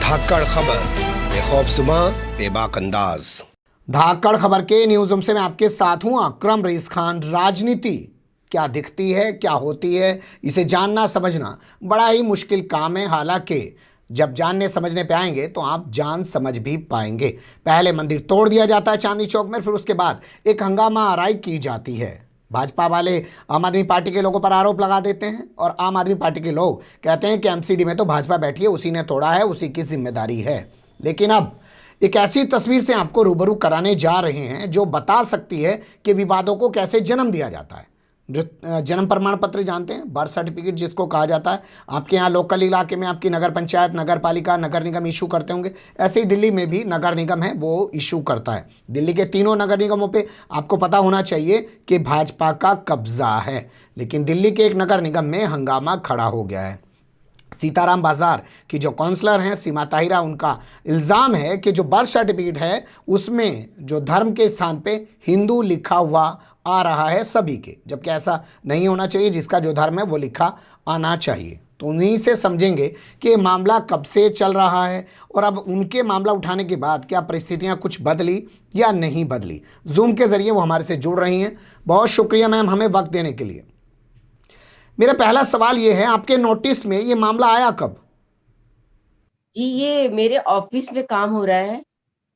धाकड़ खबर, बेखौफजुमा बेबाक अंदाज। धाकड़ खबर के न्यूज रूम से मैं आपके साथ हूं अकरम रईस खान। राजनीति क्या दिखती है, क्या होती है, इसे जानना समझना बड़ा ही मुश्किल काम है। हालांकि जब जानने समझने पे आएंगे तो आप जान समझ भी पाएंगे। पहले मंदिर तोड़ दिया जाता है चांदनी चौक में, फिर उसके बाद एक हंगामा आराई की जाती है। भाजपा वाले आम आदमी पार्टी के लोगों पर आरोप लगा देते हैं और आम आदमी पार्टी के लोग कहते हैं कि एमसीडी में तो भाजपा बैठी है, उसी ने तोड़ा है, उसी की जिम्मेदारी है। लेकिन अब एक ऐसी तस्वीर से आपको रूबरू कराने जा रहे हैं जो बता सकती है कि विवादों को कैसे जन्म दिया जाता है। जन्म प्रमाण पत्र जानते हैं, बर्थ सर्टिफिकेट जिसको कहा जाता है। आपके यहाँ लोकल इलाके में आपकी नगर पंचायत, नगर पालिका, नगर निगम इशू करते होंगे। ऐसे ही दिल्ली में भी नगर निगम है, वो इशू करता है। दिल्ली के तीनों नगर निगमों पे आपको पता होना चाहिए कि भाजपा का कब्जा है। लेकिन दिल्ली के एक नगर निगम में हंगामा खड़ा हो गया है। सीताराम बाजार की जो काउंसलर हैं सीमा ताहिरा, उनका इल्ज़ाम है कि जो बर्थ सर्टिफिकेट है उसमें जो धर्म के स्थान पे हिंदू लिखा हुआ आ रहा है सभी के, जबकि ऐसा नहीं होना चाहिए। जिसका जो धर्म है वो लिखा आना चाहिए। तो उन्हीं से समझेंगे कि ये मामला कब से चल रहा है और अब उनके मामला उठाने के बाद क्या परिस्थितियां कुछ बदली या नहीं बदली। जूम के जरिए वो हमारे से जुड़ रही हैं। बहुत शुक्रिया मैम हमें वक्त देने के लिए। मेरा पहला सवाल ये है, आपके नोटिस में ये मामला आया कब? जी, ये मेरे ऑफिस में काम हो रहा है,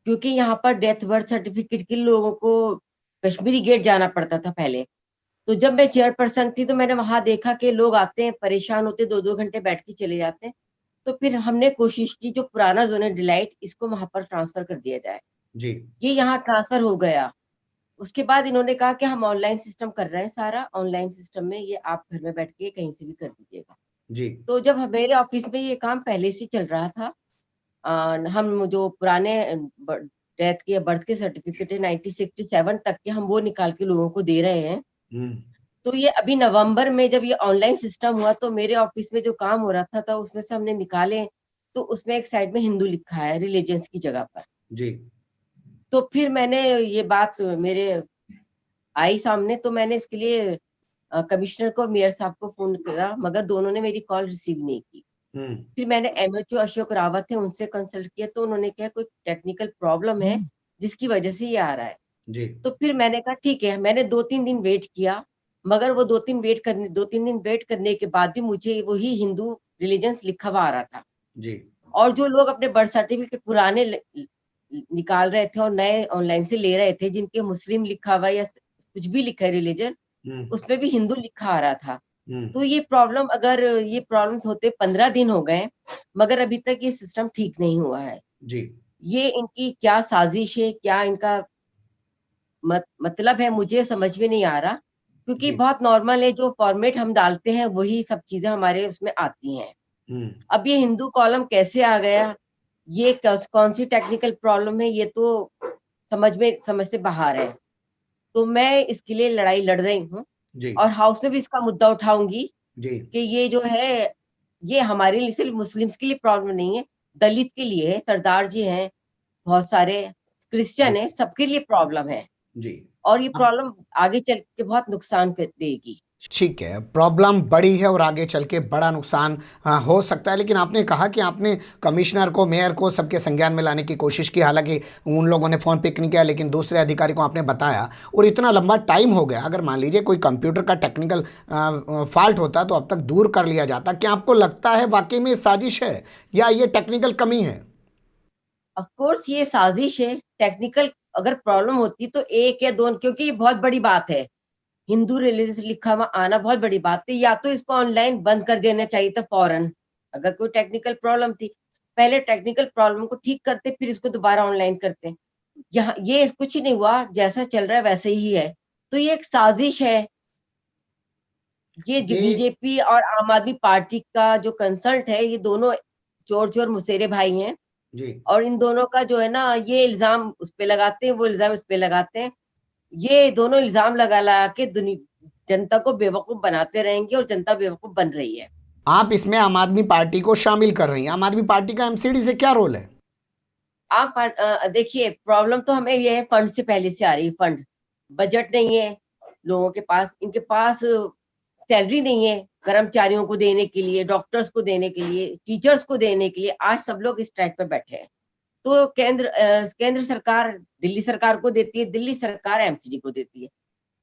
क्योंकि यहाँ पर डेथ बर्थ सर्टिफिकेट के लोगों को कश्मीरी गेट जाना पड़ता था पहले। तो जब मैं चेयरपर्सन थी तो मैंने वहां देखा कि लोग आते हैं, परेशान होते, 2-2 घंटे बैठ के चले जाते हैं। तो फिर हमने कोशिश की जो पुराना जोन है डिलाइट, इसको वहां पर ट्रांसफर कर दिया जाए। जी। ये यहाँ ट्रांसफर हो गया। उसके बाद इन्होंने कहा कि हम ऑनलाइन सिस्टम कर रहे हैं, सारा ऑनलाइन सिस्टम में ये आप घर में बैठ के कहीं से भी कर दीजिएगा। जी। तो जब मेरे ऑफिस में ये काम पहले से चल रहा था, हम जो पुराने डेथ के बर्थ के सर्टिफिकेट है 1967 तक के, हम वो निकाल के लोगों को दे रहे हैं। तो ये अभी नवंबर में जब ये ऑनलाइन सिस्टम हुआ तो मेरे ऑफिस में जो काम हो रहा था उसमें से हमने निकाले, तो उसमें एक साइड में हिंदू लिखा है रिलीजियंस की जगह पर। जी। तो फिर मैंने ये बात मेरे आई सामने, तो मैंने इसके लिए कमिश्नर को, मेयर साहब को फोन करा, मगर दोनों ने मेरी कॉल रिसीव नहीं की। फिर मैंने एमएचओ अशोक रावत है उनसे कंसल्ट किया, तो उन्होंने कहा कोई टेक्निकल प्रॉब्लम है जिसकी वजह से ये आ रहा है। जी। तो फिर मैंने कहा ठीक है। मैंने 2-3 दिन वेट किया, मगर वो 2-3 दिन वेट करने के बाद भी मुझे वही हिंदू रिलीजन्स लिखा हुआ आ रहा था। जी। और जो लोग अपने बर्थ सर्टिफिकेट पुराने निकाल रहे थे और नए ऑनलाइन से ले रहे थे, जिनके मुस्लिम लिखा हुआ या कुछ भी लिखा है रिलीजन, उसमें भी हिंदू लिखा आ रहा था। तो ये प्रॉब्लम होते 15 दिन हो गए, मगर अभी तक ये सिस्टम ठीक नहीं हुआ है। जी। ये इनकी क्या साजिश है, क्या इनका मतलब है, मुझे समझ में नहीं आ रहा, क्योंकि बहुत नॉर्मल है, जो फॉर्मेट हम डालते हैं वही सब चीजें हमारे उसमें आती हैं। अब ये हिंदू कॉलम कैसे आ गया, ये कौन सी टेक्निकल प्रॉब्लम है, ये तो समझ से बाहर है। तो मैं इसके लिए लड़ाई लड़ रही हूँ और हाउस में भी इसका मुद्दा उठाऊंगी कि ये जो है, ये हमारे लिए, सिर्फ मुस्लिम्स के लिए प्रॉब्लम नहीं है, दलित के लिए है, सरदार जी हैं, बहुत सारे क्रिश्चियन है, सबके लिए प्रॉब्लम है। जी। और ये प्रॉब्लम आगे चल के बहुत नुकसान कर देगी। ठीक है, प्रॉब्लम बड़ी है और आगे चल के बड़ा नुकसान हो सकता है। लेकिन आपने कहा कि आपने कमिश्नर को, मेयर को, सबके संज्ञान में लाने की कोशिश की, हालांकि उन लोगों ने फ़ोन पिक नहीं किया, लेकिन दूसरे अधिकारी को आपने बताया और इतना लंबा टाइम हो गया। अगर मान लीजिए कोई कंप्यूटर का टेक्निकल फॉल्ट होता तो अब तक दूर कर लिया जाता। क्या आपको लगता है वाकई में साजिश है या ये टेक्निकल कमी है? ऑफ कोर्स ये साजिश है। टेक्निकल अगर प्रॉब्लम होती तो 1 या 2, क्योंकि ये बहुत बड़ी बात है, हिंदू रिलीजन लिखा हुआ आना बहुत बड़ी बात है। या तो इसको ऑनलाइन बंद कर देना चाहिए था फौरन, अगर कोई टेक्निकल प्रॉब्लम थी। पहले टेक्निकल प्रॉब्लम को ठीक करते, फिर इसको दोबारा ऑनलाइन करते। यहाँ ये कुछ नहीं हुआ, जैसा चल रहा है वैसे ही है। तो ये एक साजिश है। ये जो बीजेपी और आम आदमी पार्टी का जो कंसल्ट है, ये दोनों चोर चोर मुसेरे भाई हैं जी। और इन दोनों का जो है ना, ये इल्जाम उस पे लगाते हैं, वो इल्जाम इस पे लगाते हैं। ये दोनों इल्जाम लगा लगा के जनता को बेवकूफ बनाते रहेंगे और जनता बेवकूफ बन रही है। आप इसमें आम आदमी पार्टी को शामिल कर रही हैं। आम आदमी पार्टी का एमसीडी से क्या रोल है? आप देखिए, प्रॉब्लम तो हमें ये है, फंड से पहले से आ रही है। फंड, बजट नहीं है लोगों के पास। इनके पास सैलरी नहीं है कर्मचारियों को देने के लिए, डॉक्टर्स को देने के लिए, टीचर्स को देने के लिए, आज सब लोग स्ट्राइक पे बैठे हैं। तो केंद्र सरकार दिल्ली सरकार को देती है, दिल्ली सरकार एमसीडी को देती है।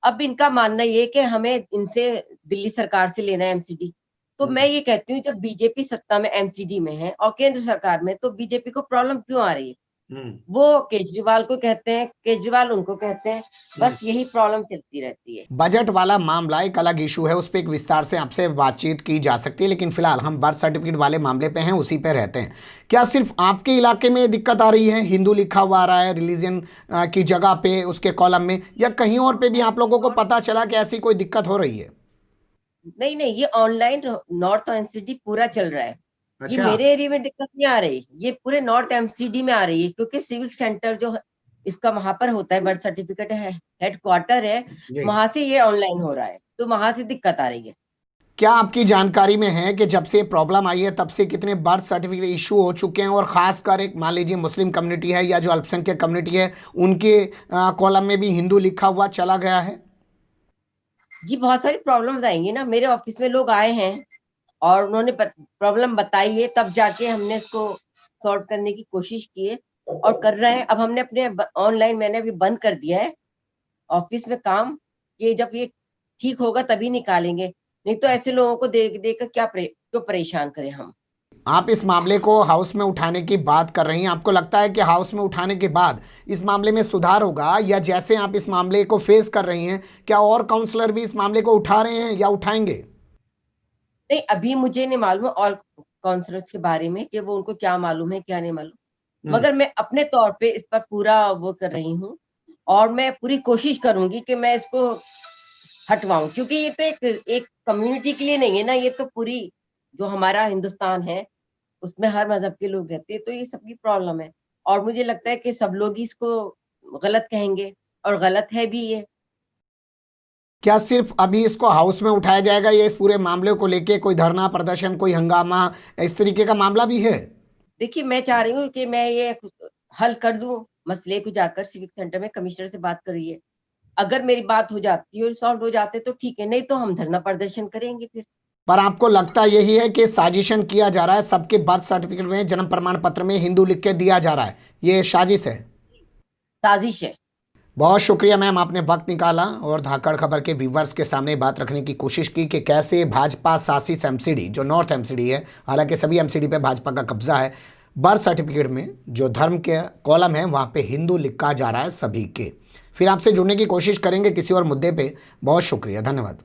अब इनका मानना ये है कि हमें इनसे दिल्ली सरकार से लेना है एमसीडी। तो मैं ये कहती हूँ, जब बीजेपी सत्ता में एमसीडी में है और केंद्र सरकार में, तो बीजेपी को प्रॉब्लम क्यों आ रही है? वो केजरीवाल को कहते हैं, केजरीवाल उनको कहते हैं, बस यही प्रॉब्लम चलती रहती है। बजट वाला मामला एक अलग इशू है, उस पर एक विस्तार से आपसे बातचीत की जा सकती है, लेकिन फिलहाल हम बर्थ सर्टिफिकेट वाले मामले पे हैं, उसी पे रहते हैं। क्या सिर्फ आपके इलाके में दिक्कत आ रही है, हिंदू लिखा हुआ आ रहा है रिलीजन की जगह पे उसके कॉलम में, या कहीं और पे भी आप लोगों को पता चला कि ऐसी कोई दिक्कत हो रही है? नहीं, ये ऑनलाइन नॉर्थ एमसीडी पूरा चल रहा है। ये अच्छा। मेरे एरिया में दिक्कत नहीं आ रही, ये पूरे नॉर्थ एमसीडी में आ रही है, क्योंकि सिविक सेंटर जो इसका वहां पर होता है, बर्थ सर्टिफिकेट है, हेडक्वार्टर है, वहां से ये ऑनलाइन हो रहा है, तो वहां से दिक्कत आ रही है। क्या आपकी जानकारी में है कि जब से प्रॉब्लम आई है तब से कितने बर्थ सर्टिफिकेट इशू हो चुके हैं, और खासकर एक मान लीजिए मुस्लिम कम्युनिटी है या जो अल्पसंख्यक कम्युनिटी है, उनके कॉलम में भी हिंदू लिखा हुआ चला गया है? जी, बहुत सारी प्रॉब्लम्स आएंगी ना। मेरे ऑफिस में लोग आए हैं और उन्होंने प्रॉब्लम बताई है, तब जाके हमने इसको सॉल्व करने की कोशिश की है और कर रहे हैं। अब हमने अपने ऑनलाइन मैंने अभी बंद कर दिया है ऑफिस में काम, ये जब ये ठीक होगा तभी निकालेंगे, नहीं तो ऐसे लोगों को देख कर क्या क्यों परेशान करें हम। आप इस मामले को हाउस में उठाने की बात कर रही हैं, आपको लगता है कि हाउस में उठाने के बाद इस मामले में सुधार होगा, या जैसे आप इस मामले को फेस कर रही हैं, क्या और काउंसलर भी इस मामले को उठा रहे हैं या उठाएंगे? नहीं, अभी मुझे नहीं मालूम और काउंसलर्स के बारे में कि वो उनको क्या मालूम है क्या नहीं मालूम, मगर मैं अपने तौर पे इस पर पूरा वो कर रही हूँ और मैं पूरी कोशिश करूंगी कि मैं इसको हटवाऊं, क्योंकि ये तो एक कम्युनिटी के लिए नहीं है ना, ये तो पूरी जो हमारा हिंदुस्तान है उसमें हर मजहब के लोग रहते हैं, तो ये सबकी प्रॉब्लम है। और मुझे लगता है कि सब लोग ही इसको गलत कहेंगे और गलत है भी ये। क्या सिर्फ अभी इसको हाउस में उठाया जाएगा, या इस पूरे मामले को लेके कोई धरना प्रदर्शन, कोई हंगामा, इस तरीके का मामला भी है? देखिए, मैं चाह रही हूँ कि मैं ये हल कर दूं मसले को, जाकर सिविक सेंटर में कमिश्नर से बात करिए, अगर मेरी बात हो जाती है और सॉल्व हो जाते तो ठीक है, नहीं तो हम धरना प्रदर्शन करेंगे फिर। पर आपको लगता यही है कि साजिशन किया जा रहा है, सबके बर्थ सर्टिफिकेट में, जन्म प्रमाण पत्र में हिंदू लिख के दिया जा रहा है, ये साजिश है? साजिश है। बहुत शुक्रिया मैम, आपने वक्त निकाला और धाकड़ खबर के व्यूवर्स के सामने बात रखने की कोशिश की कि कैसे भाजपा शासित एमसीडी जो नॉर्थ एमसीडी है, हालांकि सभी एमसीडी पे भाजपा का कब्जा है, बर्थ सर्टिफिकेट में जो धर्म के कॉलम है वहाँ पे हिंदू लिखा जा रहा है सभी के। फिर आपसे जुड़ने की कोशिश करेंगे किसी और मुद्दे पे। बहुत शुक्रिया, धन्यवाद।